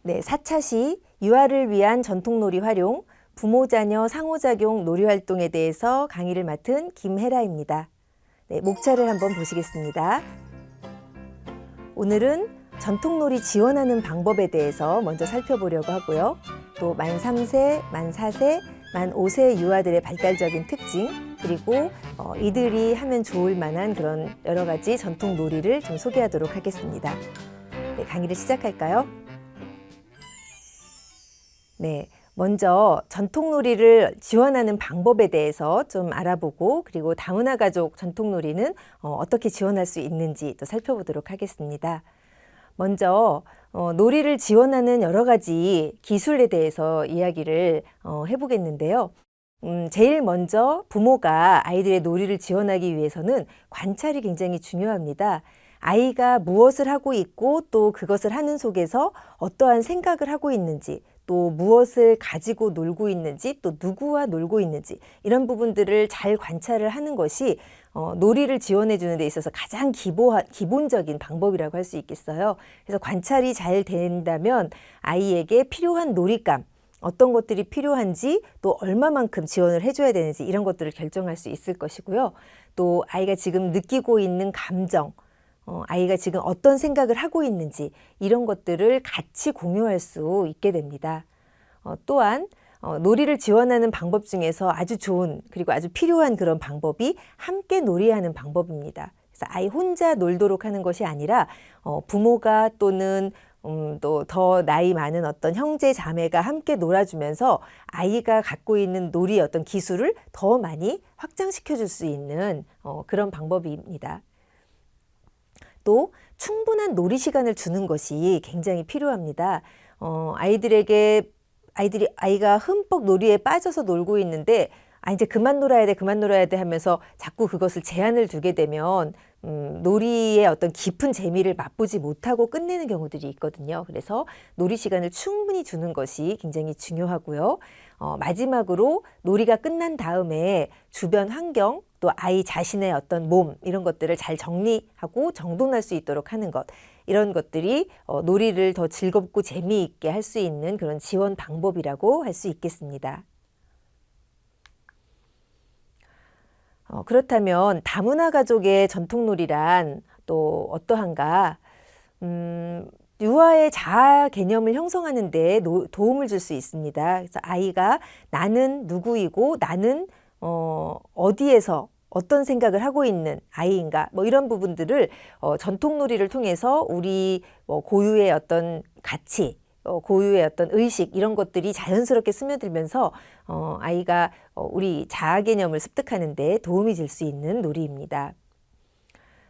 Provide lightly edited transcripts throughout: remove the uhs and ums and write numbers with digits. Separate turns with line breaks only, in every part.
네, 4차시 유아를 위한 전통놀이 활용, 부모 자녀 상호작용 놀이 활동에 대해서 강의를 맡은 김혜라입니다. 네, 목차를 한번 보시겠습니다. 오늘은 전통놀이 지원하는 방법에 대해서 먼저 살펴보려고 하고요. 또 만 3세, 만 4세, 만 5세 유아들의 발달적인 특징, 그리고 이들이 하면 좋을 만한 그런 여러 가지 전통놀이를 좀 소개하도록 하겠습니다. 네, 강의를 시작할까요? 네, 먼저 전통놀이를 지원하는 방법에 대해서 좀 알아보고, 그리고 다문화 가족 전통놀이는 어떻게 지원할 수 있는지 또 살펴보도록 하겠습니다. 먼저 놀이를 지원하는 여러 가지 기술에 대해서 이야기를 해보겠는데요. 제일 먼저 부모가 아이들의 놀이를 지원하기 위해서는 관찰이 굉장히 중요합니다. 아이가 무엇을 하고 있고 또 그것을 하는 속에서 어떠한 생각을 하고 있는지, 또 무엇을 가지고 놀고 있는지, 또 누구와 놀고 있는지, 이런 부분들을 잘 관찰을 하는 것이 놀이를 지원해 주는 데 있어서 가장 기본적인 방법이라고 할 수 있겠어요. 그래서 관찰이 잘 된다면 아이에게 필요한 놀잇감, 어떤 것들이 필요한지, 또 얼마만큼 지원을 해줘야 되는지, 이런 것들을 결정할 수 있을 것이고요. 또 아이가 지금 느끼고 있는 감정, 아이가 지금 어떤 생각을 하고 있는지, 이런 것들을 같이 공유할 수 있게 됩니다. 또한 놀이를 지원하는 방법 중에서 아주 좋은, 그리고 아주 필요한 그런 방법이 함께 놀이하는 방법입니다. 그래서 아이 혼자 놀도록 하는 것이 아니라 부모가 또는 또 더 나이 많은 어떤 형제 자매가 함께 놀아주면서 아이가 갖고 있는 놀이의 어떤 기술을 더 많이 확장시켜 줄 수 있는 그런 방법입니다. 또 충분한 놀이 시간을 주는 것이 굉장히 필요합니다. 아이가 흠뻑 놀이에 빠져서 놀고 있는데, 이제 그만 놀아야 돼 하면서 자꾸 그것을 제한을 두게 되면 놀이의 어떤 깊은 재미를 맛보지 못하고 끝내는 경우들이 있거든요. 그래서 놀이 시간을 충분히 주는 것이 굉장히 중요하고요. 마지막으로 놀이가 끝난 다음에 주변 환경, 또 아이 자신의 어떤 몸, 이런 것들을 잘 정리하고 정돈할 수 있도록 하는 것, 이런 것들이 놀이를 더 즐겁고 재미있게 할 수 있는 그런 지원 방법이라고 할 수 있겠습니다. 그렇다면 다문화 가족의 전통놀이란 또 어떠한가? 유아의 자아 개념을 형성하는 데 도움을 줄 수 있습니다. 그래서 아이가 나는 누구이고, 나는 어디에서 어떤 생각을 하고 있는 아이인가, 뭐 이런 부분들을 전통놀이를 통해서 우리 고유의 어떤 가치, 고유의 어떤 의식, 이런 것들이 자연스럽게 스며들면서 아이가 우리 자아 개념을 습득하는 데 도움이 될 수 있는 놀이입니다.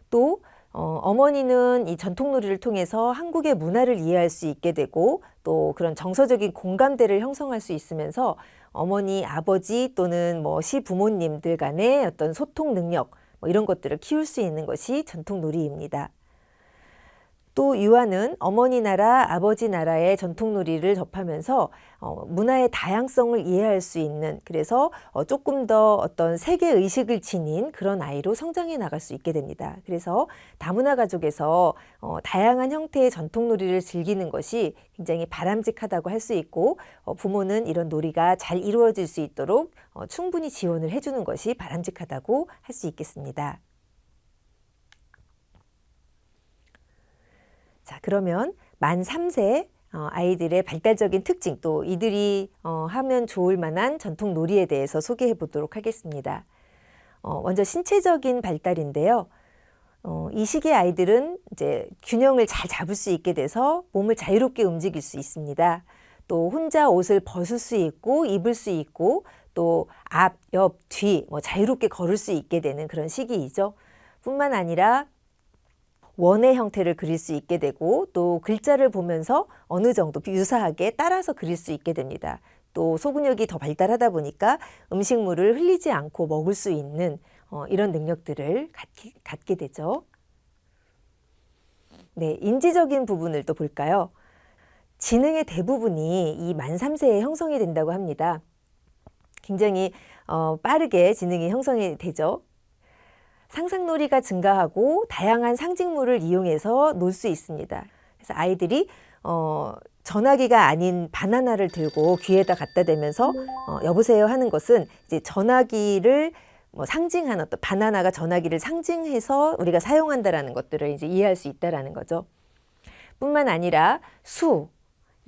또 어머니는 이 전통놀이를 통해서 한국의 문화를 이해할 수 있게 되고, 또 그런 정서적인 공감대를 형성할 수 있으면서 어머니, 아버지 또는 시부모님들 간의 어떤 소통 능력, 이런 것들을 키울 수 있는 것이 전통놀이입니다. 또 유아는 어머니 나라, 아버지 나라의 전통놀이를 접하면서 문화의 다양성을 이해할 수 있는, 그래서 조금 더 어떤 세계의식을 지닌 그런 아이로 성장해 나갈 수 있게 됩니다. 그래서 다문화 가족에서 다양한 형태의 전통놀이를 즐기는 것이 굉장히 바람직하다고 할 수 있고, 부모는 이런 놀이가 잘 이루어질 수 있도록 충분히 지원을 해주는 것이 바람직하다고 할 수 있겠습니다. 자, 그러면 만 3세 아이들의 발달적인 특징, 또 이들이 하면 좋을 만한 전통 놀이에 대해서 소개해 보도록 하겠습니다. 먼저 신체적인 발달인데요. 이 시기의 아이들은 이제 균형을 잘 잡을 수 있게 돼서 몸을 자유롭게 움직일 수 있습니다. 또 혼자 옷을 벗을 수 있고 입을 수 있고, 또 앞, 옆, 뒤 자유롭게 걸을 수 있게 되는 그런 시기이죠. 뿐만 아니라 원의 형태를 그릴 수 있게 되고, 또 글자를 보면서 어느 정도 유사하게 따라서 그릴 수 있게 됩니다. 또 소근육이 더 발달하다 보니까 음식물을 흘리지 않고 먹을 수 있는 이런 능력들을 갖게 되죠. 네, 인지적인 부분을 또 볼까요? 지능의 대부분이 이 만 3세에 형성이 된다고 합니다. 굉장히 빠르게 지능이 형성이 되죠. 상상놀이가 증가하고 다양한 상징물을 이용해서 놀 수 있습니다. 그래서 아이들이 전화기가 아닌 바나나를 들고 귀에다 갖다 대면서 여보세요 하는 것은 이제 전화기를 뭐 상징하는 어떤 바나나가 전화기를 상징해서 우리가 사용한다라는 것들을 이제 이해할 수 있다라는 거죠. 뿐만 아니라 수,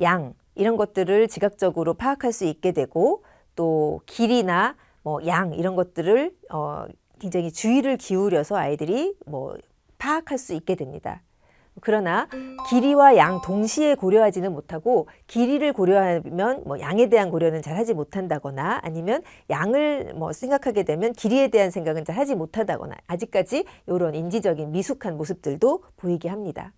양 이런 것들을 지각적으로 파악할 수 있게 되고 또 길이나 뭐 양 이런 것들을 굉장히 주의를 기울여서 아이들이 뭐 파악할 수 있게 됩니다. 그러나 길이와 양 동시에 고려하지는 못하고 길이를 고려하면 뭐 양에 대한 고려는 잘 하지 못한다거나 아니면 양을 뭐 생각하게 되면 길이에 대한 생각은 잘 하지 못하다거나 아직까지 이런 인지적인 미숙한 모습들도 보이게 합니다.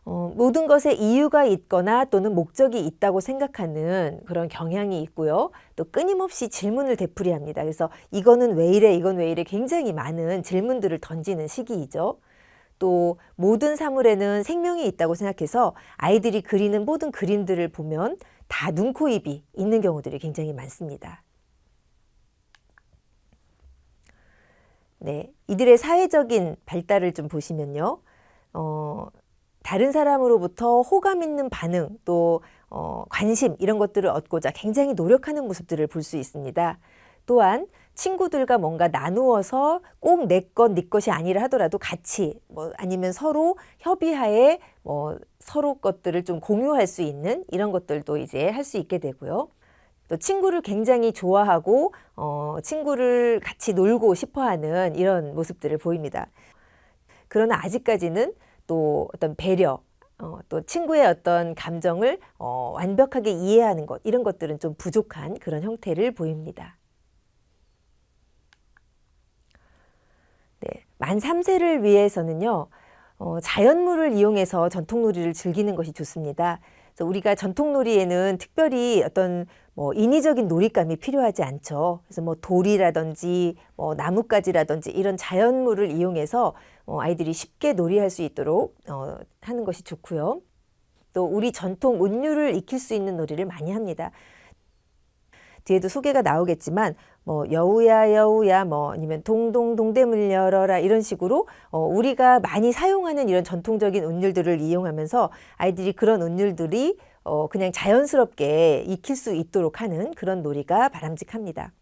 모든 것에 이유가 있거나 또는 목적이 있다고 생각하는 그런 경향이 있고요. 또 끊임없이 질문을 되풀이합니다. 그래서 이거는 왜 이래, 이건 왜 이래 굉장히 많은 질문들을 던지는 시기이죠. 또 모든 사물에는 생명이 있다고 생각해서 아이들이 그리는 모든 그림들을 보면 다 눈, 코, 입이 있는 경우들이 굉장히 많습니다. 네, 이들의 사회적인 발달을 좀 보시면요. 다른 사람으로부터 호감 있는 반응 또 관심 이런 것들을 얻고자 굉장히 노력하는 모습들을 볼 수 있습니다. 또한 친구들과 뭔가 나누어서 꼭 내 것, 네 것이 아니라 하더라도 같이 뭐 아니면 서로 협의하에 뭐 서로 것들을 좀 공유할 수 있는 이런 것들도 이제 할 수 있게 되고요. 또 친구를 굉장히 좋아하고 친구를 같이 놀고 싶어하는 이런 모습들을 보입니다. 그러나 아직까지는 또 어떤 배려, 또 친구의 어떤 감정을 완벽하게 이해하는 것 이런 것들은 좀 부족한 그런 형태를 보입니다. 네, 만 3세를 위해서는요, 자연물을 이용해서 전통놀이를 즐기는 것이 좋습니다. 그래서 우리가 전통놀이에는 특별히 어떤 뭐 인위적인 놀잇감이 필요하지 않죠. 그래서 뭐 돌이라든지 뭐 나뭇가지라든지 이런 자연물을 이용해서 아이들이 쉽게 놀이할 수 있도록 하는 것이 좋고요. 또 우리 전통 운율을 익힐 수 있는 놀이를 많이 합니다. 뒤에도 소개가 나오겠지만 뭐 여우야 여우야 뭐 아니면 동동 동대문 열어라 이런 식으로 우리가 많이 사용하는 이런 전통적인 운율들을 이용하면서 아이들이 그런 운율들이 그냥 자연스럽게 익힐 수 있도록 하는 그런 놀이가 바람직합니다.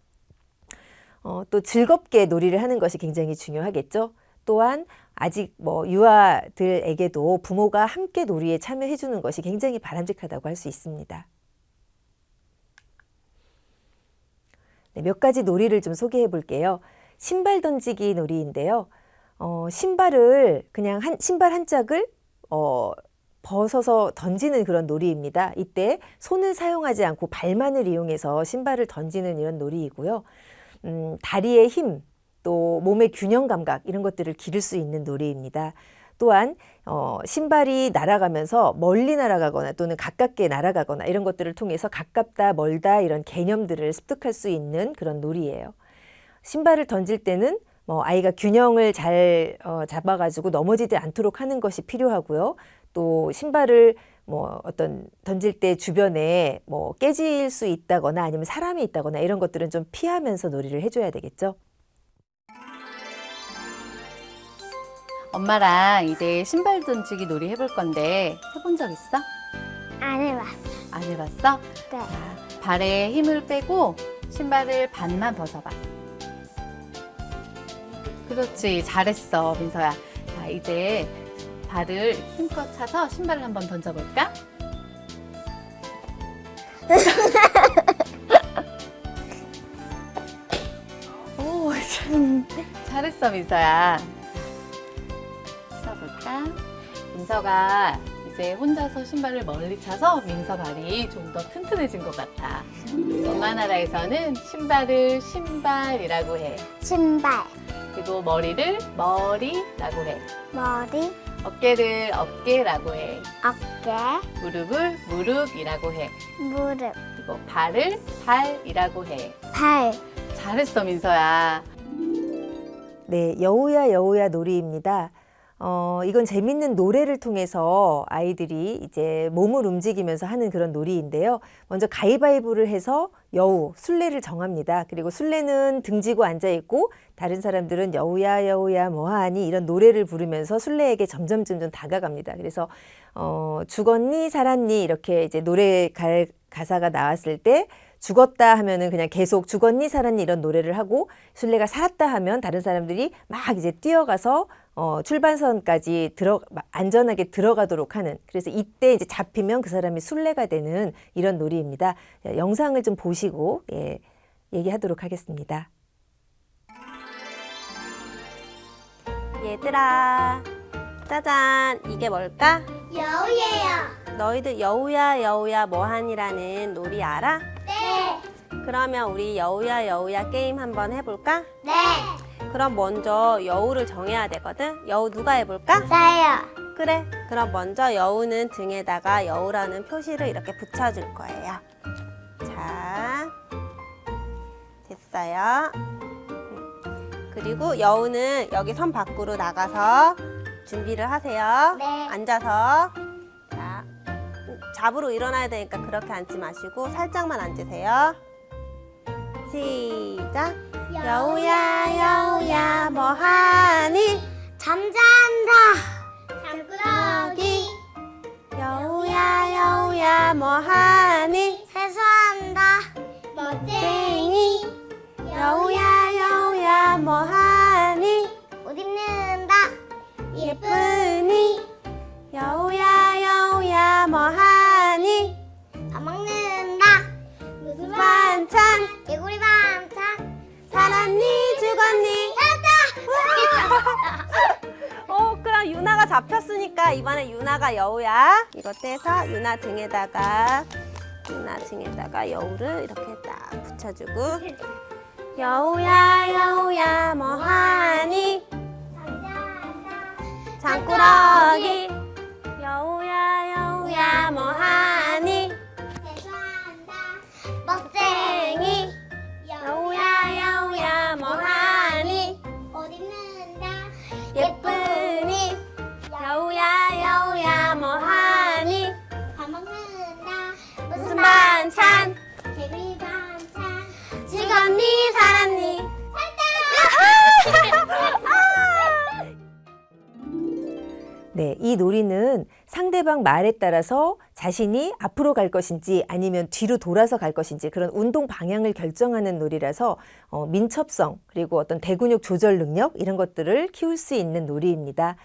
또 즐겁게 놀이를 하는 것이 굉장히 중요하겠죠. 또한 아직 뭐 유아들에게도 부모가 함께 놀이에 참여해 주는 것이 굉장히 바람직하다고 할 수 있습니다. 네, 몇 가지 놀이를 좀 소개해 볼게요. 신발 던지기 놀이인데요. 신발을 그냥 신발 한 짝을 벗어서 던지는 그런 놀이입니다. 이때 손을 사용하지 않고 발만을 이용해서 신발을 던지는 이런 놀이이고요. 다리의 힘, 또 몸의 균형 감각 이런 것들을 기를 수 있는 놀이입니다. 또한 신발이 날아가면서 멀리 날아가거나 또는 가깝게 날아가거나 이런 것들을 통해서 가깝다 멀다 이런 개념들을 습득할 수 있는 그런 놀이예요. 신발을 던질 때는 뭐 아이가 균형을 잘 잡아가지고 넘어지지 않도록 하는 것이 필요하고요. 또 신발을 뭐 어떤 던질 때 주변에 뭐 깨질 수 있다거나 아니면 사람이 있다거나 이런 것들은 좀 피하면서 놀이를 해줘야 되겠죠.
엄마랑 이제 신발 던지기 놀이 해볼 건데 해본 적 있어?
안 해봤어.
안 해봤어?
네.
자, 발에 힘을 빼고 신발을 반만 벗어봐. 그렇지, 잘했어, 민서야. 자, 이제 발을 힘껏 차서 신발을 한번 던져볼까? 오, 잘했어, 민서야. 볼까? 민서가 이제 혼자서 신발을 멀리 차서 민서 발이 좀 더 튼튼해진 것 같아. 엄마 나라에서는 신발을 신발이라고 해.
신발,
그리고 머리를 머리라고 해.
머리,
어깨를 어깨라고 해.
어깨,
무릎을 무릎이라고 해.
무릎,
그리고 발을 발이라고 해.
발.
잘했어, 민서야.
네, 여우야 여우야 놀이입니다. 이건 재밌는 노래를 통해서 아이들이 이제 몸을 움직이면서 하는 그런 놀이인데요. 먼저 가위바위보를 해서 여우, 순례를 정합니다. 그리고 순례는 등지고 앉아 있고 다른 사람들은 여우야 여우야 뭐하니 이런 노래를 부르면서 순례에게 점점 다가갑니다. 그래서 죽었니 살았니 이렇게 이제 노래 가사가 나왔을 때 죽었다 하면은 그냥 계속 죽었니 살았니 이런 노래를 하고 순례가 살았다 하면 다른 사람들이 막 이제 뛰어가서 출발선까지 안전하게 들어가도록 하는, 그래서 이때 이제 잡히면 그 사람이 순례가 되는 이런 놀이입니다. 영상을 좀 보시고 얘기하도록 하겠습니다.
얘들아, 짜잔, 이게 뭘까?
여우예요.
너희들 여우야 여우야 뭐하니라는 놀이 알아?
네.
그러면 우리 여우야 여우야 게임 한번 해볼까?
네.
그럼 먼저 여우를 정해야 되거든. 여우 누가 해볼까?
나요.
그래, 그럼 먼저 여우는 등에다가 여우라는 표시를 이렇게 붙여줄 거예요. 자, 됐어요. 그리고 여우는 여기 선 밖으로 나가서 준비를 하세요.
네.
앉아서. 자, 잡으로 일어나야 되니까 그렇게 앉지 마시고 살짝만 앉으세요. 시작. 여우야 여우야 뭐하니?
잠잔다. 잠꾸러기.
여우야 여우야 뭐하니?
세수한다. 멋쟁이.
여우야 여우야 뭐하니?
옷 입는다.
예쁘니? 여우야 여우야 뭐하니?
밥 먹는다. 무슨
반찬
개구리 반찬.
살았니 죽었니? 그럼 유나가 잡혔으니까 이번에 유나가 여우야. 이거 떼서 유나 등에다가 여우를 이렇게 딱 붙여주고. 여우야 여우야 뭐하니? 장꾸러기. 여우야 여우야 뭐하니?
세수한다.
멋쟁이. 여우야 여우야 뭐하니?
옷 입는다.
예쁘니? 여우야 여우야 뭐하니?
밥 먹는다.
무슨 반찬?
개구리 반찬.
죽었니 살았니?
네, 이 놀이는 상대방 말에 따라서 자신이 앞으로 갈 것인지 아니면 뒤로 돌아서 갈 것인지 그런 운동 방향을 결정하는 놀이라서 민첩성 그리고 어떤 대근육 조절 능력 이런 것들을 키울 수 있는 놀이입니다.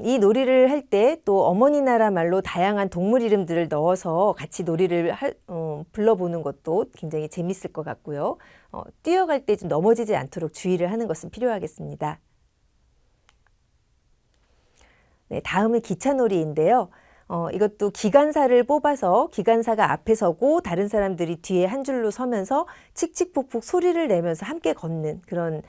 이 놀이를 할 때 또 어머니 나라 말로 다양한 동물 이름들을 넣어서 같이 놀이를 불러보는 것도 굉장히 재밌을 것 같고요. 뛰어갈 때 좀 넘어지지 않도록 주의를 하는 것은 필요하겠습니다. 네, 다음은 기차놀이인데요. 이것도 기관사를 뽑아서 기관사가 앞에 서고 다른 사람들이 뒤에 한 줄로 서면서 칙칙폭폭 소리를 내면서 함께 걷는 그런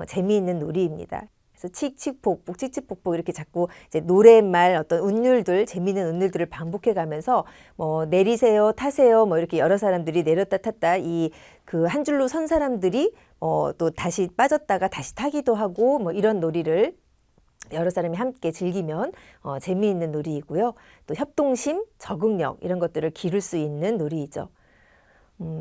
재미있는 놀이입니다. 그래서 칙칙폭폭, 칙칙폭폭 이렇게 자꾸 이제 노랫말 어떤 운율들, 재미있는 운율들을 반복해 가면서 뭐 내리세요, 타세요, 뭐 이렇게 여러 사람들이 내렸다 탔다 이 그 한 줄로 선 사람들이 또 다시 빠졌다가 다시 타기도 하고 뭐 이런 놀이를 여러 사람이 함께 즐기면 재미있는 놀이이고요. 또 협동심, 적응력 이런 것들을 기를 수 있는 놀이이죠.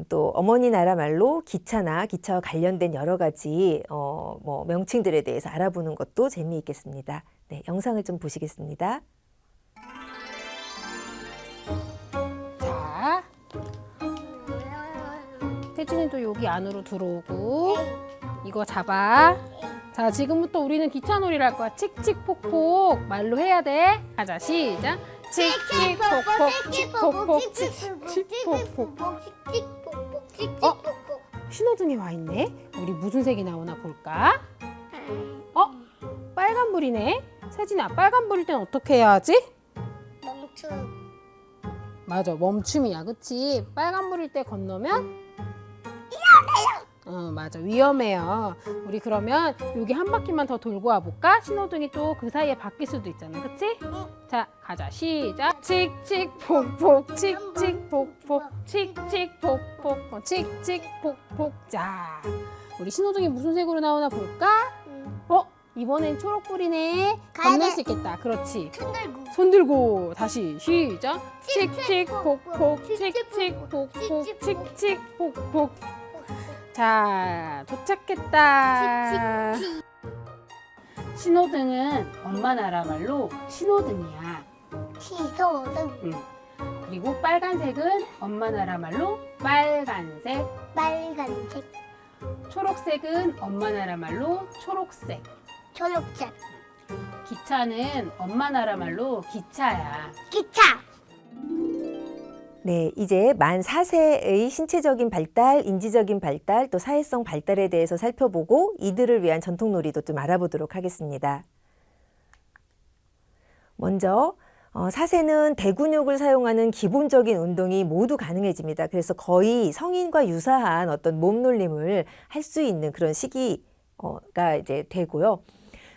또 어머니 나라 말로 기차나 기차와 관련된 여러 가지 뭐 명칭들에 대해서 알아보는 것도 재미있겠습니다. 네, 영상을 좀 보시겠습니다.
자, 태준이도 여기 안으로 들어오고 이거 잡아. 자, 지금부터 우리는 기차놀이를 할 거야. 칙칙폭폭 말로 해야 돼. 가자, 시작. 칙칙폭폭, 칙폭폭, 칙칙폭폭. 신호등이 와 있네. 우리 무슨 색이 나오나 볼까? 빨간불이네. 세진아, 빨간불일 땐 어떻게 해야 하지?
멈춤.
맞아, 멈춤이야, 그치? 빨간불일 때 건너면 맞아, 위험해요. 우리 그러면 여기 한 바퀴만 더 돌고 와볼까? 신호등이 또 그 사이에 바뀔 수도 있잖아, 그치? 자, 가자, 시작. 칙칙폭폭, 칙칙폭폭, 칙칙폭폭, 칙칙폭폭. 자, 우리 신호등이 무슨 색으로 나오나 볼까? 이번엔 초록불이네.
가야
건널
돼.
수 있겠다. 그렇지.
흔들고.
손 들고 다시 시작. 칙칙폭폭 칙칙폭폭 칙칙폭폭. 자, 도착했다. 신호등은 엄마 나라 말로 신호등이야.
시소등.
그리고 빨간색은 엄마 나라 말로 빨간색.
빨간색.
초록색은 엄마 나라 말로 초록색.
초록색.
기차는 엄마 나라 말로 기차야.
기차.
네, 이제 만 4세의 신체적인 발달, 인지적인 발달, 또 사회성 발달에 대해서 살펴보고 이들을 위한 전통놀이도 좀 알아보도록 하겠습니다. 먼저 4세는 대근육을 사용하는 기본적인 운동이 모두 가능해집니다. 그래서 거의 성인과 유사한 어떤 몸놀림을 할 수 있는 그런 시기가 이제 되고요.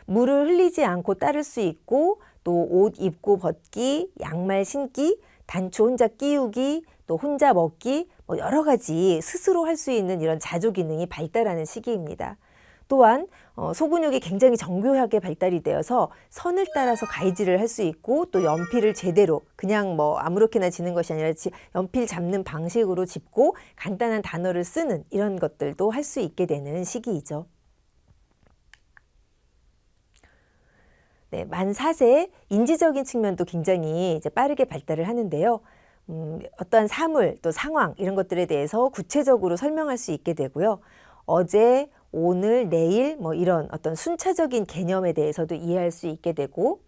물을 흘리지 않고 따를 수 있고 또 옷 입고 벗기, 양말 신기, 단추 혼자 끼우기, 또 혼자 먹기, 뭐 여러 가지 스스로 할 수 있는 이런 자조 기능이 발달하는 시기입니다. 또한 소근육이 굉장히 정교하게 발달이 되어서 선을 따라서 가위질을 할 수 있고 또 연필을 제대로 그냥 뭐 아무렇게나 지는 것이 아니라 연필 잡는 방식으로 짚고 간단한 단어를 쓰는 이런 것들도 할 수 있게 되는 시기이죠. 네, 만 4세 인지적인 측면도 굉장히 이제 빠르게 발달을 하는데요. 어떠한 사물 또 상황 이런 것들에 대해서 구체적으로 설명할 수 있게 되고요. 어제, 오늘, 내일 뭐 이런 어떤 순차적인 개념에 대해서도 이해할 수 있게 되고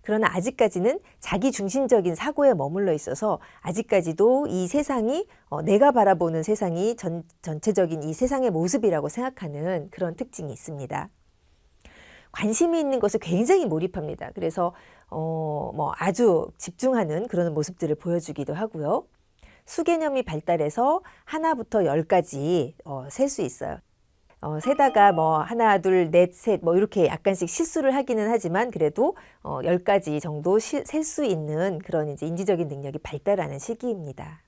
그러나 아직까지는 자기 중심적인 사고에 머물러 있어서 아직까지도 이 세상이 내가 바라보는 세상이 전체적인 이 세상의 모습이라고 생각하는 그런 특징이 있습니다. 관심이 있는 것에 굉장히 몰입합니다. 그래서 뭐 아주 집중하는 그런 모습들을 보여주기도 하고요. 수개념이 발달해서 하나부터 10까지 셀 수 있어요. 세다가 뭐 하나, 둘, 넷, 셋 뭐 이렇게 약간씩 실수를 하기는 하지만 그래도 10가지 정도 셀 수 있는 그런 이제 인지적인 능력이 발달하는 시기입니다.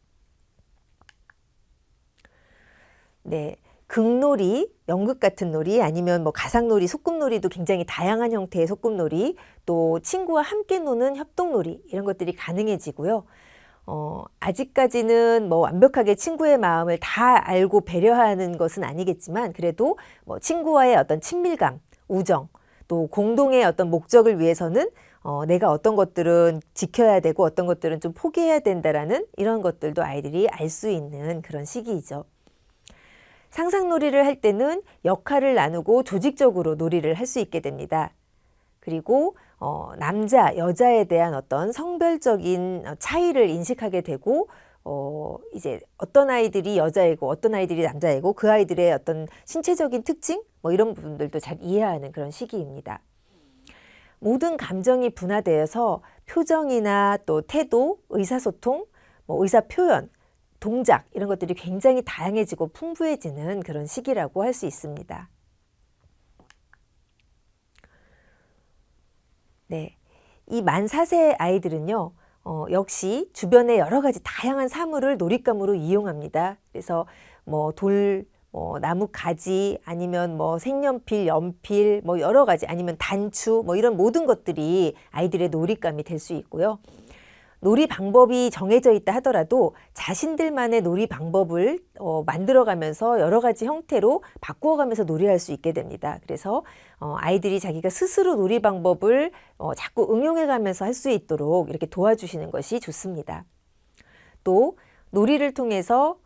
네. 극놀이, 연극 같은 놀이 아니면 뭐 가상놀이, 소꿉놀이도 굉장히 다양한 형태의 소꿉놀이, 또 친구와 함께 노는 협동놀이 이런 것들이 가능해지고요. 아직까지는 뭐 완벽하게 친구의 마음을 다 알고 배려하는 것은 아니겠지만 그래도 뭐 친구와의 어떤 친밀감, 우정, 또 공동의 어떤 목적을 위해서는 내가 어떤 것들은 지켜야 되고 어떤 것들은 좀 포기해야 된다라는 이런 것들도 아이들이 알 수 있는 그런 시기이죠. 상상놀이를 할 때는 역할을 나누고 조직적으로 놀이를 할 수 있게 됩니다. 그리고 남자, 여자에 대한 어떤 성별적인 차이를 인식하게 되고 이제 어떤 아이들이 여자이고 어떤 아이들이 남자이고 그 아이들의 어떤 신체적인 특징 뭐 이런 부분들도 잘 이해하는 그런 시기입니다. 모든 감정이 분화되어서 표정이나 또 태도, 의사소통, 뭐 의사 표현, 동작 이런 것들이 굉장히 다양해지고 풍부해지는 그런 시기라고 할 수 있습니다. 네, 이 만 4세 아이들은요, 역시 주변의 여러 가지 다양한 사물을 놀잇감으로 이용합니다. 그래서 뭐 돌, 뭐 나무 가지 아니면 뭐 색연필, 연필 뭐 여러 가지 아니면 단추 뭐 이런 모든 것들이 아이들의 놀잇감이 될 수 있고요. 놀이 방법이 정해져 있다 하더라도 자신들만의 놀이 방법을 만들어가면서 여러 가지 형태로 바꾸어가면서 놀이할 수 있게 됩니다. 그래서 아이들이 자기가 스스로 놀이 방법을 자꾸 응용해가면서 할 수 있도록 이렇게 도와주시는 것이 좋습니다. 또 놀이를 통해서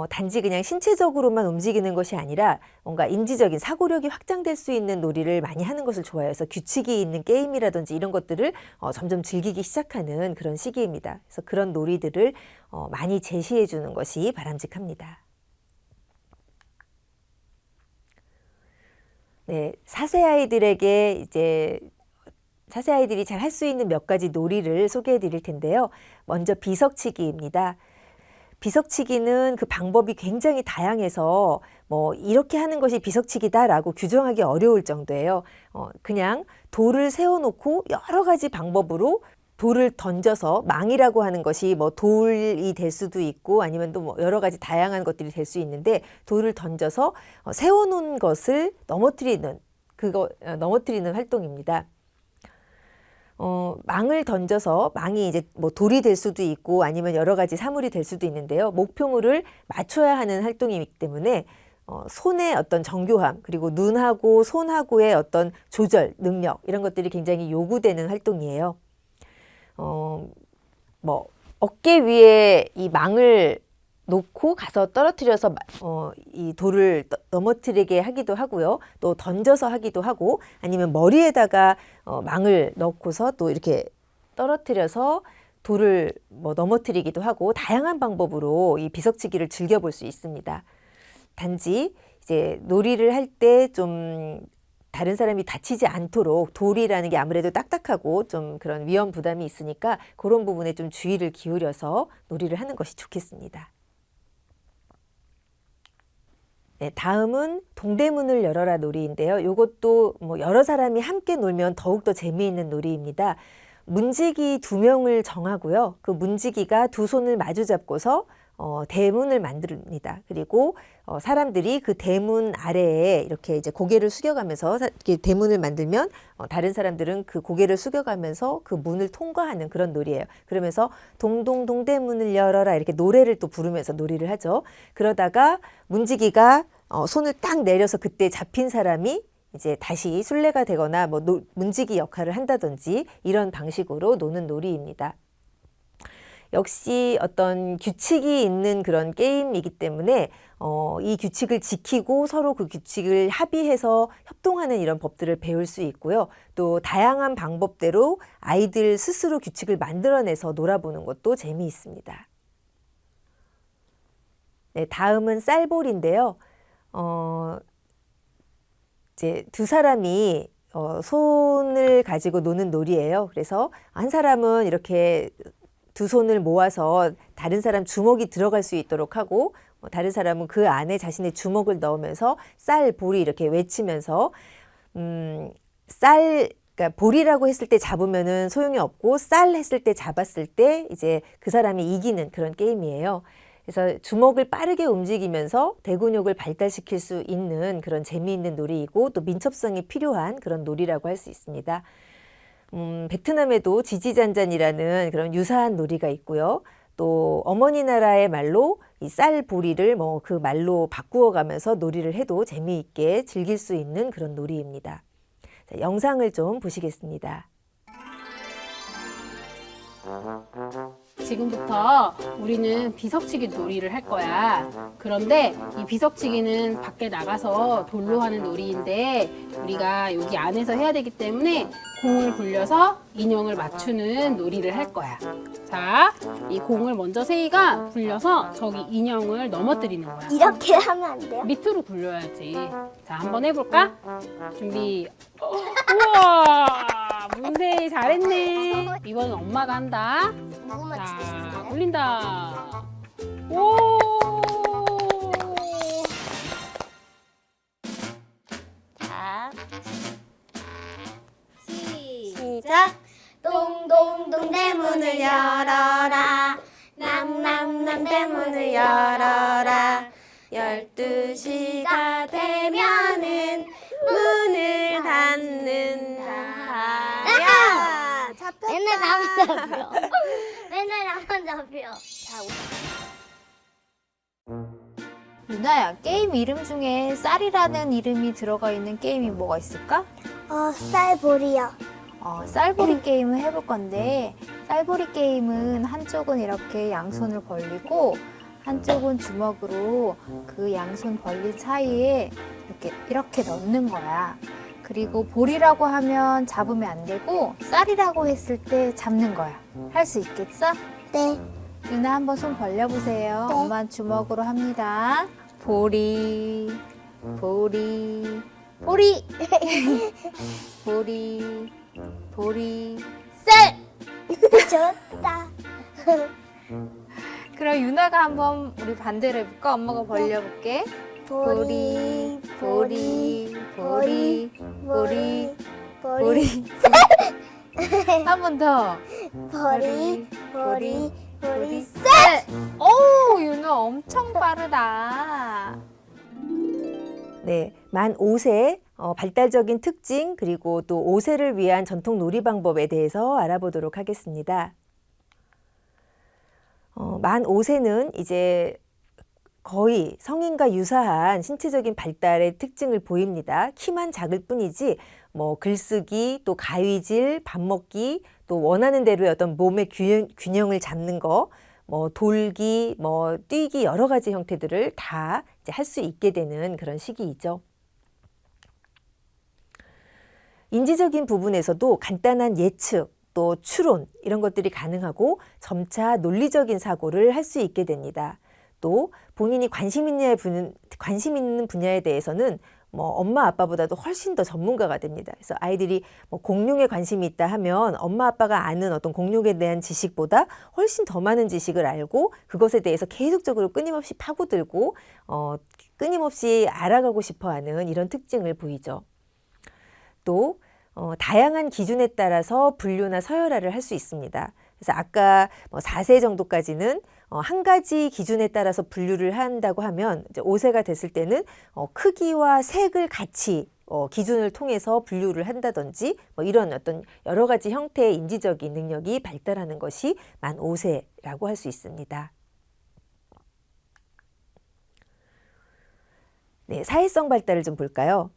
단지 그냥 신체적으로만 움직이는 것이 아니라 뭔가 인지적인 사고력이 확장될 수 있는 놀이를 많이 하는 것을 좋아해서 규칙이 있는 게임이라든지 이런 것들을 점점 즐기기 시작하는 그런 시기입니다. 그래서 그런 놀이들을 많이 제시해 주는 것이 바람직합니다. 네, 4세 아이들에게 이제 4세 아이들이 잘 할 수 있는 몇 가지 놀이를 소개해 드릴 텐데요. 먼저 비석치기입니다. 비석치기는 그 방법이 굉장히 다양해서 뭐 이렇게 하는 것이 비석치기다라고 규정하기 어려울 정도예요. 그냥 돌을 세워놓고 여러 가지 방법으로 돌을 던져서 망이라고 하는 것이 뭐 돌이 될 수도 있고 아니면 또 뭐 여러 가지 다양한 것들이 될 수 있는데 돌을 던져서 세워놓은 것을 넘어뜨리는 그거 넘어뜨리는 활동입니다. 망을 던져서 망이 이제 뭐 돌이 될 수도 있고 아니면 여러 가지 사물이 될 수도 있는데요. 목표물을 맞춰야 하는 활동이기 때문에 손의 어떤 정교함 그리고 눈하고 손하고의 어떤 조절 능력 이런 것들이 굉장히 요구되는 활동이에요. 뭐 어깨 위에 이 망을 놓고 가서 떨어뜨려서 이 돌을 넘어뜨리게 하기도 하고요. 또 던져서 하기도 하고 아니면 머리에다가 망을 넣고서 또 이렇게 떨어뜨려서 돌을 뭐 넘어뜨리기도 하고 다양한 방법으로 이 비석치기를 즐겨볼 수 있습니다. 단지 이제 놀이를 할 때 좀 다른 사람이 다치지 않도록 돌이라는 게 아무래도 딱딱하고 좀 그런 위험 부담이 있으니까 그런 부분에 좀 주의를 기울여서 놀이를 하는 것이 좋겠습니다. 네, 다음은 동대문을 열어라 놀이인데요. 이것도 뭐 여러 사람이 함께 놀면 더욱더 재미있는 놀이입니다. 문지기 2명을 정하고요. 그 문지기가 두 손을 마주 잡고서 대문을 만듭니다. 그리고 사람들이 그 대문 아래에 이렇게 이제 고개를 숙여가면서 이렇게 대문을 만들면 다른 사람들은 그 고개를 숙여가면서 그 문을 통과하는 그런 놀이예요. 그러면서 동동동 대문을 열어라 이렇게 노래를 또 부르면서 놀이를 하죠. 그러다가 문지기가 손을 딱 내려서 그때 잡힌 사람이 이제 다시 순례가 되거나 뭐 문지기 역할을 한다든지 이런 방식으로 노는 놀이입니다. 역시 어떤 규칙이 있는 그런 게임이기 때문에 이 규칙을 지키고 서로 그 규칙을 합의해서 협동하는 이런 법들을 배울 수 있고요. 또 다양한 방법대로 아이들 스스로 규칙을 만들어내서 놀아보는 것도 재미있습니다. 네, 다음은 쌀볼인데요. 이제 두 사람이 손을 가지고 노는 놀이예요. 그래서 한 사람은 이렇게 두 손을 모아서 다른 사람 주먹이 들어갈 수 있도록 하고 다른 사람은 그 안에 자신의 주먹을 넣으면서 쌀, 볼이 이렇게 외치면서 그러니까 볼이라고 했을 때 잡으면은 소용이 없고 쌀 했을 때 잡았을 때 이제 그 사람이 이기는 그런 게임이에요. 그래서 주먹을 빠르게 움직이면서 대근육을 발달시킬 수 있는 그런 재미있는 놀이이고 또 민첩성이 필요한 그런 놀이라고 할 수 있습니다. 베트남에도 지지잔잔이라는 그런 유사한 놀이가 있고요. 또 어머니 나라의 말로 이 쌀보리를 뭐 그 말로 바꾸어 가면서 놀이를 해도 재미있게 즐길 수 있는 그런 놀이입니다. 자, 영상을 좀 보시겠습니다.
지금부터 우리는 비석치기 놀이를 할 거야. 그런데 이 비석치기는 밖에 나가서 돌로 하는 놀이인데 우리가 여기 안에서 해야 되기 때문에 공을 굴려서 인형을 맞추는 놀이를 할 거야. 자, 이 공을 먼저 세이가 굴려서 저기 인형을 넘어뜨리는 거야.
이렇게 하면 안 돼요?
밑으로 굴려야지. 자, 한번 해볼까? 준비. 우와! 문세이 잘했네. 이번엔 엄마가 한다.
누구
자,
맞추겠어요?
올린다. 오!
자, 시작. 동동동 대문을 열어라. 남남남 대문을 열어라. 12시가 되면은 문을 닫는다. 야! 잡혔다.
맨날 나만 잡혀. 맨날 나만 잡혀.
유나야, 게임 이름 중에 쌀이라는 이름이 들어가 있는 게임이 뭐가 있을까?
쌀볼이요.
쌀보리 게임을 해볼 건데, 쌀보리 게임은 한쪽은 이렇게 양손을 벌리고 한쪽은 주먹으로 그 양손 벌린 사이에 이렇게 넣는 거야. 그리고 볼이라고 하면 잡으면 안 되고 쌀이라고 했을 때 잡는 거야. 할 수 있겠어?
네.
유나 한번 손 벌려보세요.
네.
엄마는 주먹으로 합니다. 보리, 보리, 보리, 보리, 보리, 쌀!
좋다.
그럼 유나가 한번 우리 반대로 해볼까? 엄마가 벌려볼게. 보리, 보리, 보리, 보리, 보리. 한 번 더.
보리, 보리, 보리,
쌀! 오, 유나 엄청 빠르다.
네, 만 5세 발달적인 특징 그리고 또 5세를 위한 전통 놀이 방법에 대해서 알아보도록 하겠습니다. 만 5세는 이제 거의 성인과 유사한 신체적인 발달의 특징을 보입니다. 키만 작을 뿐이지 뭐 글쓰기, 또 가위질, 밥 먹기, 또 원하는 대로의 어떤 몸의 균형을 잡는 거, 뭐 돌기, 뭐 뛰기 여러 가지 형태들을 다 이제 할 수 있게 되는 그런 시기이죠. 인지적인 부분에서도 간단한 예측, 또 추론 이런 것들이 가능하고 점차 논리적인 사고를 할 수 있게 됩니다. 또 본인이 관심 있는 분야에 대해서는 뭐 엄마 아빠보다도 훨씬 더 전문가가 됩니다. 그래서 아이들이 뭐 공룡에 관심이 있다 하면 엄마 아빠가 아는 어떤 공룡에 대한 지식보다 훨씬 더 많은 지식을 알고 그것에 대해서 계속적으로 끊임없이 파고들고 끊임없이 알아가고 싶어하는 이런 특징을 보이죠. 또 다양한 기준에 따라서 분류나 서열화를 할 수 있습니다. 그래서 아까 4세 정도까지는 한 가지 기준에 따라서 분류를 한다고 하면 이제 5세가 됐을 때는 크기와 색을 같이 기준을 통해서 분류를 한다든지 뭐 이런 어떤 여러 가지 형태의 인지적인 능력이 발달하는 것이 만 5세라고 할 수 있습니다. 네, 사회성 발달을 좀 볼까요?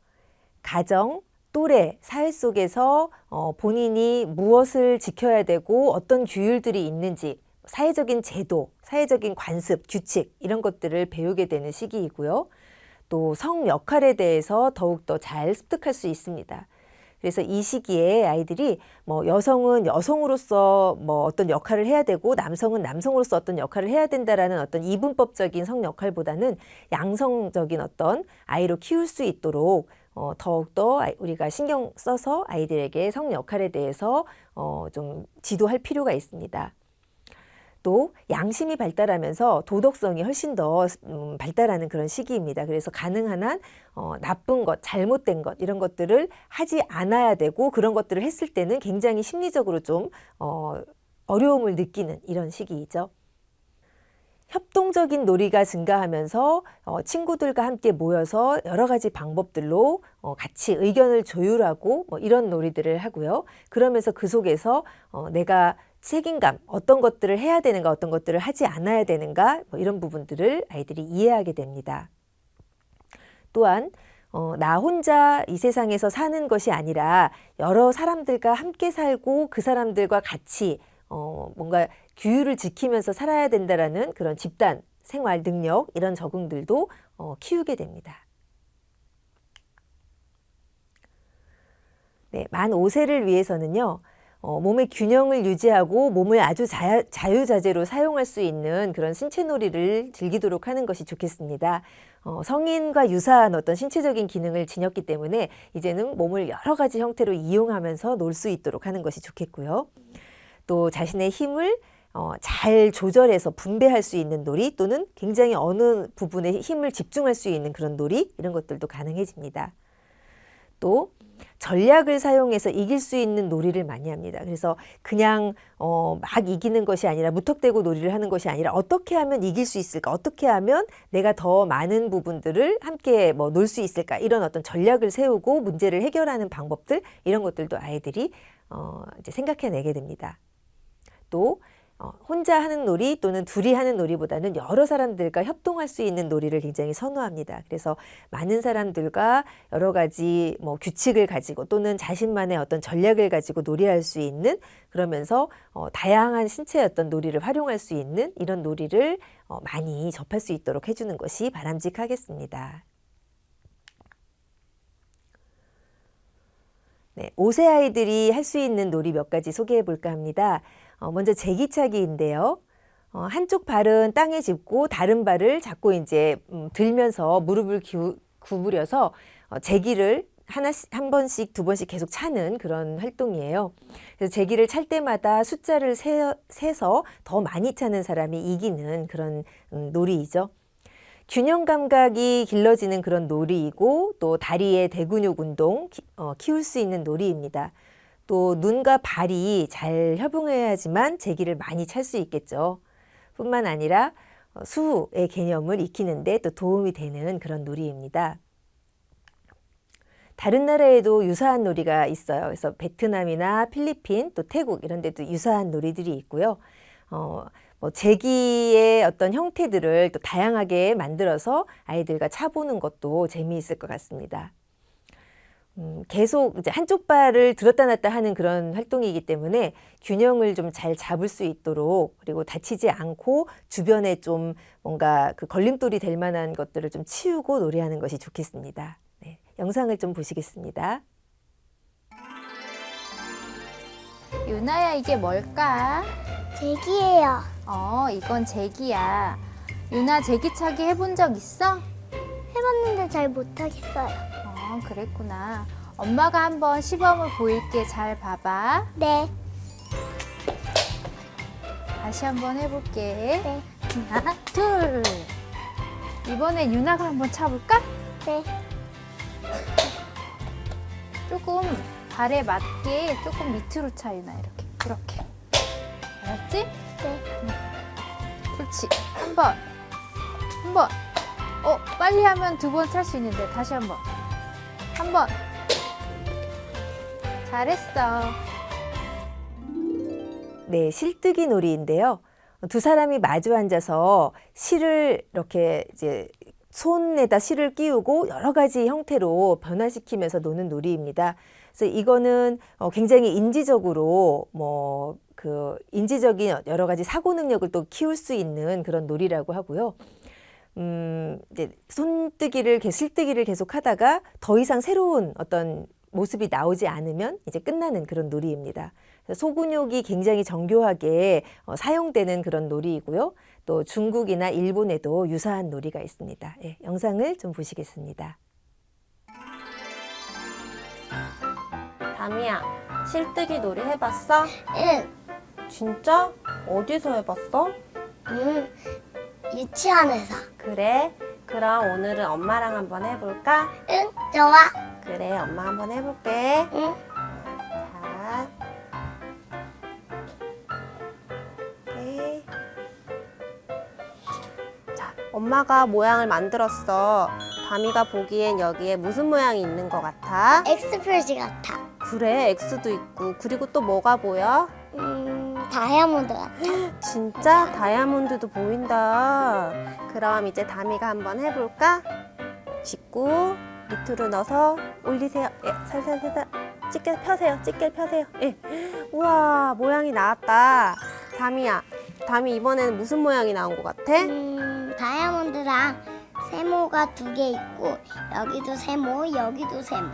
가정, 또래, 사회 속에서 본인이 무엇을 지켜야 되고 어떤 규율들이 있는지 사회적인 제도, 사회적인 관습, 규칙 이런 것들을 배우게 되는 시기이고요. 또 성 역할에 대해서 더욱더 잘 습득할 수 있습니다. 그래서 이 시기에 아이들이 뭐 여성은 여성으로서 뭐 어떤 역할을 해야 되고 남성은 남성으로서 어떤 역할을 해야 된다라는 어떤 이분법적인 성 역할보다는 양성적인 어떤 아이로 키울 수 있도록 더욱더 우리가 신경 써서 아이들에게 성 역할에 대해서 좀 지도할 필요가 있습니다. 또 양심이 발달하면서 도덕성이 훨씬 더 발달하는 그런 시기입니다. 그래서 가능한 한 나쁜 것, 잘못된 것 이런 것들을 하지 않아야 되고 그런 것들을 했을 때는 굉장히 심리적으로 좀 어려움을 느끼는 이런 시기이죠. 협동적인 놀이가 증가하면서 친구들과 함께 모여서 여러 가지 방법들로 같이 의견을 조율하고 뭐 이런 놀이들을 하고요. 그러면서 그 속에서 내가 책임감, 어떤 것들을 해야 되는가, 어떤 것들을 하지 않아야 되는가 뭐 이런 부분들을 아이들이 이해하게 됩니다. 또한 나 혼자 이 세상에서 사는 것이 아니라 여러 사람들과 함께 살고 그 사람들과 같이 뭔가 규율을 지키면서 살아야 된다라는 그런 집단 생활 능력 이런 적응들도 키우게 됩니다. 네, 만 5세를 위해서는요. 몸의 균형을 유지하고 몸을 아주 자유자재로 사용할 수 있는 그런 신체놀이를 즐기도록 하는 것이 좋겠습니다. 성인과 유사한 어떤 신체적인 기능을 지녔기 때문에 이제는 몸을 여러 가지 형태로 이용하면서 놀 수 있도록 하는 것이 좋겠고요. 또 자신의 힘을 잘 조절해서 분배할 수 있는 놀이 또는 굉장히 어느 부분에 힘을 집중할 수 있는 그런 놀이 이런 것들도 가능해집니다. 또 전략을 사용해서 이길 수 있는 놀이를 많이 합니다. 그래서 그냥 막 이기는 것이 아니라 무턱대고 놀이를 하는 것이 아니라 어떻게 하면 이길 수 있을까? 어떻게 하면 내가 더 많은 부분들을 함께 놀 수 있을까? 이런 어떤 전략을 세우고 문제를 해결하는 방법들 이런 것들도 아이들이 이제 생각해내게 됩니다. 또 혼자 하는 놀이 또는 둘이 하는 놀이보다는 여러 사람들과 협동할 수 있는 놀이를 굉장히 선호합니다. 그래서 많은 사람들과 여러 가지 규칙을 가지고 또는 자신만의 어떤 전략을 가지고 놀이할 수 있는 그러면서 다양한 신체의 어떤 놀이를 활용할 수 있는 이런 놀이를 많이 접할 수 있도록 해주는 것이 바람직하겠습니다. 네, 5세 아이들이 할 수 있는 놀이 몇 가지 소개해 볼까 합니다. 먼저 제기차기인데요. 한쪽 발은 땅에 짚고 다른 발을 잡고 이제 들면서 무릎을 구부려서 제기를 한 번씩 두 번씩 계속 차는 그런 활동이에요. 그래서 제기를 찰 때마다 숫자를 세서 더 많이 차는 사람이 이기는 그런 놀이이죠. 균형 감각이 길러지는 그런 놀이이고 또 다리의 대근육 운동 키울 수 있는 놀이입니다. 또 눈과 발이 잘 협응해야지만 제기를 많이 찰 수 있겠죠. 뿐만 아니라 수의 개념을 익히는 데 또 도움이 되는 그런 놀이입니다. 다른 나라에도 유사한 놀이가 있어요. 그래서 베트남이나 필리핀, 또 태국 이런 데도 유사한 놀이들이 있고요. 뭐 제기의 어떤 형태들을 또 다양하게 만들어서 아이들과 차보는 것도 재미있을 것 같습니다. 계속 이제 한쪽 발을 들었다 놨다 하는 그런 활동이기 때문에 균형을 좀 잘 잡을 수 있도록, 그리고 다치지 않고 주변에 좀 뭔가 그 걸림돌이 될 만한 것들을 좀 치우고 놀이하는 것이 좋겠습니다. 네, 영상을 좀 보시겠습니다.
유나야, 이게 뭘까?
제기예요.
이건 제기야. 유나, 제기차기 해본 적 있어?
해봤는데 잘 못하겠어요.
그랬구나. 엄마가 한번 시범을 보일게. 잘 봐봐.
네.
다시 한번 해볼게.
네.
하나, 둘. 이번엔 유나가 한번 차볼까?
네.
조금 발에 맞게 조금 밑으로 차, 유나. 이렇게. 알았지?
네.
그렇지. 한 번. 빨리 하면 2번 찰 수 있는데. 다시 한 번. 한 번. 잘했어.
네, 실뜨기 놀이인데요. 두 사람이 마주 앉아서 실을 이렇게 이제 손에다 실을 끼우고 여러 가지 형태로 변화시키면서 노는 놀이입니다. 그래서 이거는 굉장히 인지적으로 인지적인 여러 가지 사고 능력을 또 키울 수 있는 그런 놀이라고 하고요. 이제 실뜨기를 계속 하다가 더 이상 새로운 어떤 모습이 나오지 않으면 이제 끝나는 그런 놀이입니다. 소근육이 굉장히 정교하게 사용되는 그런 놀이이고요. 또 중국이나 일본에도 유사한 놀이가 있습니다. 예, 영상을 좀 보시겠습니다.
다미야, 실뜨기 놀이 해봤어?
응.
진짜? 어디서 해봤어?
유치원에서.
그래? 그럼 오늘은 엄마랑 한번 해볼까?
응. 좋아.
그래, 엄마 한번 해볼게.
응.
자. 네. 자, 엄마가 모양을 만들었어. 다미가 보기엔 여기에 무슨 모양이 있는 것 같아?
X 표시 같아.
그래, X도 있고. 그리고 또 뭐가 보여?
다이아몬드 같아.
진짜? 다이아몬드도 보인다. 그럼 이제 다미가 한번 해볼까? 짚고 밑으로 넣어서 올리세요. 예, 살살 집게 펴세요. 집게 펴세요. 예. 우와, 모양이 나왔다. 다미야, 다미 이번에는 무슨 모양이 나온 것 같아?
다이아몬드랑 세모가 2개 있고 여기도 세모, 여기도 세모.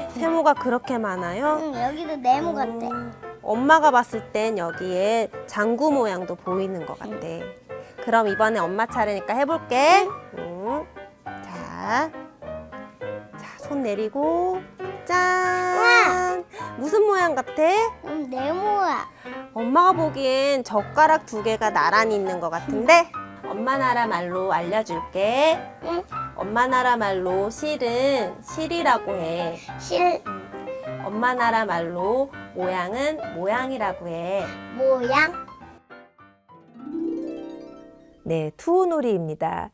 세모가 그렇게 많아요?
응, 여기도 네모 같대.
엄마가 봤을 땐 여기에 장구 모양도 보이는 것 같아. 그럼 이번에 엄마 차례니까 해볼게. 자, 손 내리고 짠! 무슨 모양 같아?
네모야.
엄마가 보기엔 젓가락 2개가 나란히 있는 것 같은데? 엄마 나라 말로 알려줄게.
응.
엄마 나라 말로 실은 실이라고 해.
실
엄마 나라 말로 모양은 모양이라고 해.
모양.
네, 투호놀이입니다.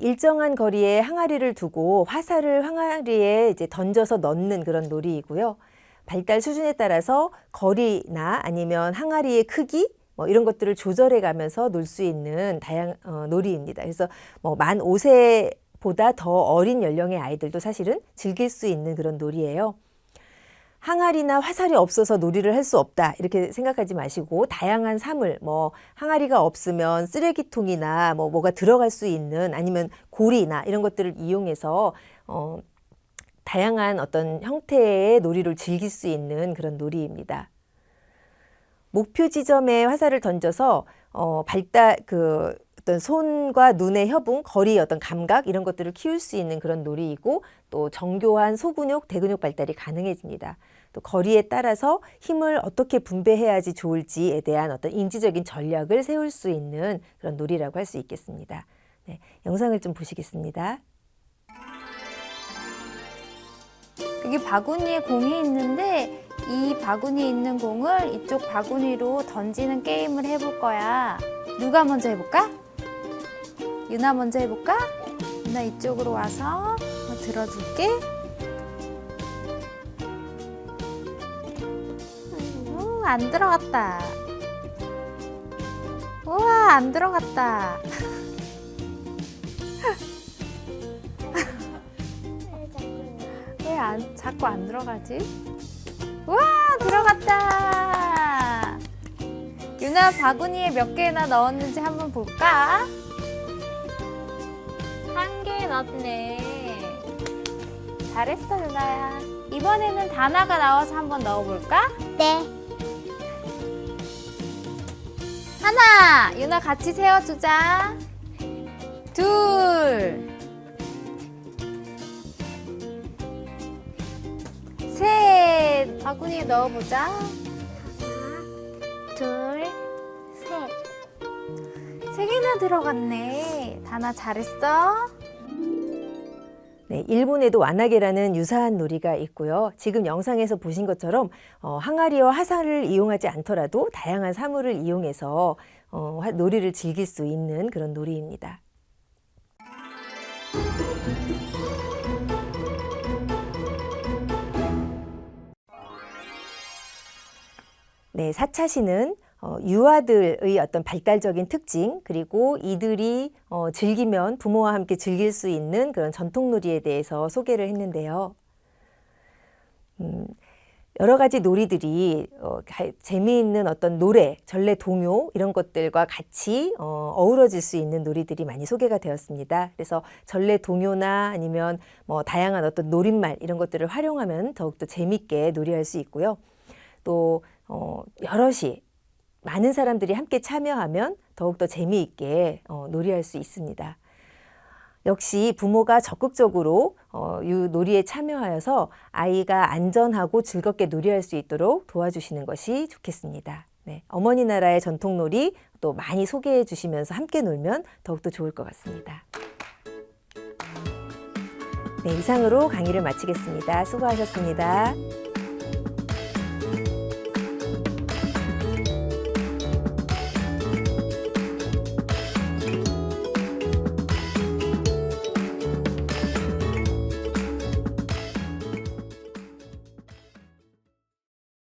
일정한 거리에 항아리를 두고 화살을 항아리에 이제 던져서 넣는 그런 놀이이고요. 발달 수준에 따라서 거리나 아니면 항아리의 크기 이런 것들을 조절해 가면서 놀 수 있는 다양한 놀이입니다. 그래서 만 5세보다 더 어린 연령의 아이들도 사실은 즐길 수 있는 그런 놀이예요. 항아리나 화살이 없어서 놀이를 할 수 없다 이렇게 생각하지 마시고 다양한 사물, 항아리가 없으면 쓰레기통이나 뭐가 들어갈 수 있는 아니면 고리나 이런 것들을 이용해서 다양한 어떤 형태의 놀이를 즐길 수 있는 그런 놀이입니다. 목표 지점에 화살을 던져서 어떤 손과 눈의 협응, 거리의 어떤 감각 이런 것들을 키울 수 있는 그런 놀이이고 또 정교한 소근육, 대근육 발달이 가능해집니다. 또 거리에 따라서 힘을 어떻게 분배해야지 좋을지에 대한 어떤 인지적인 전략을 세울 수 있는 그런 놀이라고 할 수 있겠습니다. 네, 영상을 좀 보시겠습니다.
여기 바구니에 공이 있는데 이 바구니에 있는 공을 이쪽 바구니로 던지는 게임을 해볼 거야. 누가 먼저 해볼까? 유나 먼저 해볼까? 유나 이쪽으로 와서 들어줄게. 안 들어갔다. 우와, 안 들어갔다. 왜 자꾸 안 들어가지? 우와, 들어갔다. 유나 바구니에 몇 개나 넣었는지 한번 볼까? 1개 넣었네. 잘했어, 유나야. 이번에는 다나가 나와서 한번 넣어볼까?
네.
하나, 유나 같이 세워주자. 둘, 셋. 바구니에 넣어보자.
둘, 셋.
3개나 들어갔네. 다나 잘했어.
네, 일본에도 와나게라는 유사한 놀이가 있고요. 지금 영상에서 보신 것처럼 항아리와 화살을 이용하지 않더라도 다양한 사물을 이용해서 놀이를 즐길 수 있는 그런 놀이입니다. 네, 사차시는 유아들의 어떤 발달적인 특징, 그리고 이들이 즐기면 부모와 함께 즐길 수 있는 그런 전통놀이에 대해서 소개를 했는데요. 여러 가지 놀이들이 재미있는 어떤 노래, 전래 동요 이런 것들과 같이 어우러질 수 있는 놀이들이 많이 소개가 되었습니다. 그래서 전래 동요나 아니면 뭐 다양한 어떤 노랫말 이런 것들을 활용하면 더욱더 재미있게 놀이할 수 있고요. 또 여럿이 많은 사람들이 함께 참여하면 더욱더 재미있게 놀이할 수 있습니다. 역시 부모가 적극적으로 이 놀이에 참여하여서 아이가 안전하고 즐겁게 놀이할 수 있도록 도와주시는 것이 좋겠습니다. 네, 어머니 나라의 전통놀이 또 많이 소개해 주시면서 함께 놀면 더욱더 좋을 것 같습니다. 네, 이상으로 강의를 마치겠습니다. 수고하셨습니다.